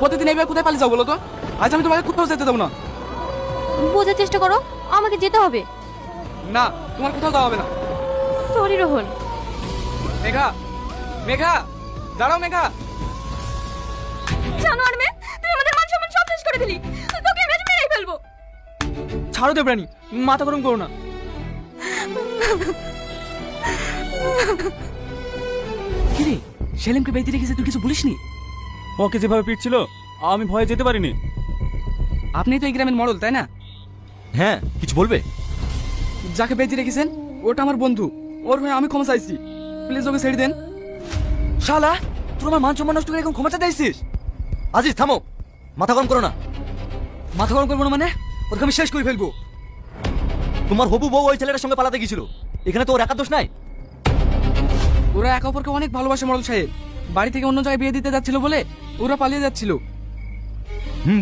প্রতিদিন এইভাবে কোথায় পালিয়ে যাও বলো তো? আজ আমি তোমাকে কোথাও যেতে দেবো না। বোঝার চেষ্টা করো, আমাকে যেতে হবে। না, তোমার কোথাও যাওয়া হবে না। সরি রোহন। মেঘা, মেঘা, দাঁড়াও মেঘা। জানোয়ার মেয়ে, তুই আমাদের মান সম্মান সব শেষ করে দিলি। তোকে মেরে মেরেই ফেলবো। ছাড়ো দেবরানী, মাথা গরম করো না। কিরে, সেলিমকে বেঁধে রেখেছে, তুই কিছু বলিসনি? ওকে যেভাবে পিটছিল আমি ভয়ে যেতে পারিনি। আপনি তো এই গ্রামের মডেল, তাই না? হ্যাঁ, কিছু বলবে? যাকে বেঁধে রেখেছেন ওটা আমার বন্ধু, ওর হয়ে আমি ক্ষমা চাইছি, প্লিজ ওকে ছেড়ে দেন। শালা, তুই আমার মান সম্মান নষ্ট করে এখন ক্ষমা চাইছিস? আজিজ থামো, মাথা গরম করো না। মাথা গরম করবো না মানে? ওকে আমি শেষ করে ফেলবো। তোমার হবু বউ ওই ছেলেটার সঙ্গে পালাতে গিয়েছিল, এখানে তো ওর একা দোষ নাই। ওরা একে অপরকে অনেক ভালোবাসে মডেল সাহেব, বাড়ি থেকে অন্য জায়গায় বিয়ে দিতে যাচ্ছিল বলে ওরা পালিয়ে যাচ্ছিল।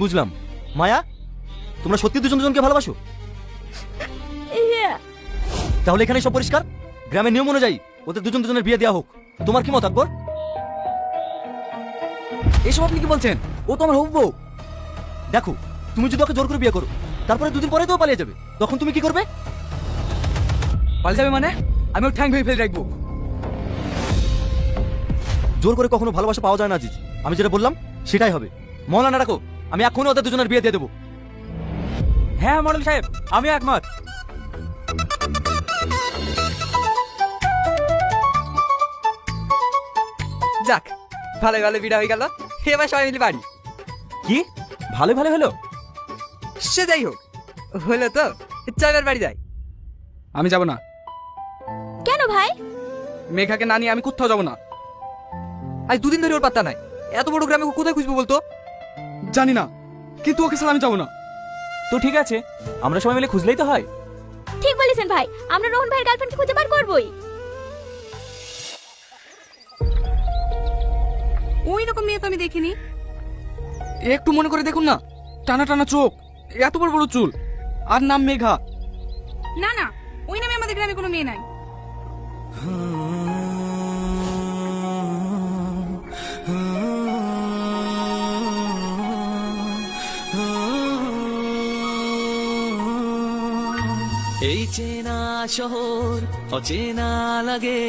বুঝলাম। মায়া, তোমরা সত্যি দুজন দুজনকে ভালোবাসো? তাহলে এখানে সব পরিষ্কার। গ্রামের নিয়ম অনুযায়ী ওদের দুজন দুজনের বিয়ে দেওয়া হোক। তোমার কি মত আকবর? এসব আপনি কি বলছেন? ও তো আমার হবু বউ। দেখো, তুমি যদি ওকে জোর করে বিয়ে করো, তারপরে দুদিন পরে তো পালিয়ে যাবে, তখন তুমি কি করবে? পালিয়ে যাবে মানে? আমি ওর ঠ্যাং ভেঙে ফেলে রাখবো। জোর করে কখনো ভালোবাসা পাওয়া যায় না আজিজ, আমি যেটা বললাম সেটাই হবে। মৌলানা রাখো, আমি এখনই ওদের দুজনের বিয়ে দিয়ে দেবো। হ্যাঁ মডেল সাহেব, আমি একমত। যাক, ভালো ভালো বিড়া হয়ে গেল, এবার সবাই মিলে বাড়ি। কি ভালো ভালো হলো? সে যাই হোক, হলো তো, চল বাড়ি যাই। আমি যাব না। কেন ভাই? মেঘাকে না নিয়ে আমি কোথাও যাব না। আজ দুদিন ধরে ওর পাত্তা নাই। এত বড় গ্রামে ওকে কোথায় খুঁজবো বলতো? জানি না, কিন্তু ওকে ছাড়া আমি যাব না। তো ঠিক আছে, আমরা সবাই মিলে খুঁজলেই তো হয়। ঠিক বলেছেন ভাই, আমরা রোহন ভাইয়ের গার্লফ্রেন্ডকে খুঁজে বার করবই। ওই রকম মেয়ে তো আমি দেখিনি। একটু মনে করে দেখুন না, টানা টানা চোখ, এত বড় বড় চুল, আর নাম মেঘা। না না, ওই নামে আমাদের গ্রামে কোনো মেয়ে নাই। এই চেনা শহর অচেনা লাগে,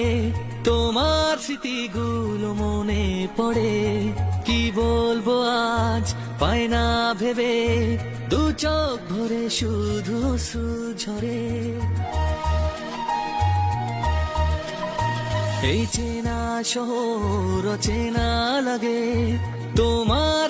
তোমার স্মৃতিগুলো মনে পড়ে। কি বলবো আজ পায় না ভেবে, দু চোখ ভরে শুধু ঝরে। এই চেনা শহর অচেনা লাগে, তোমার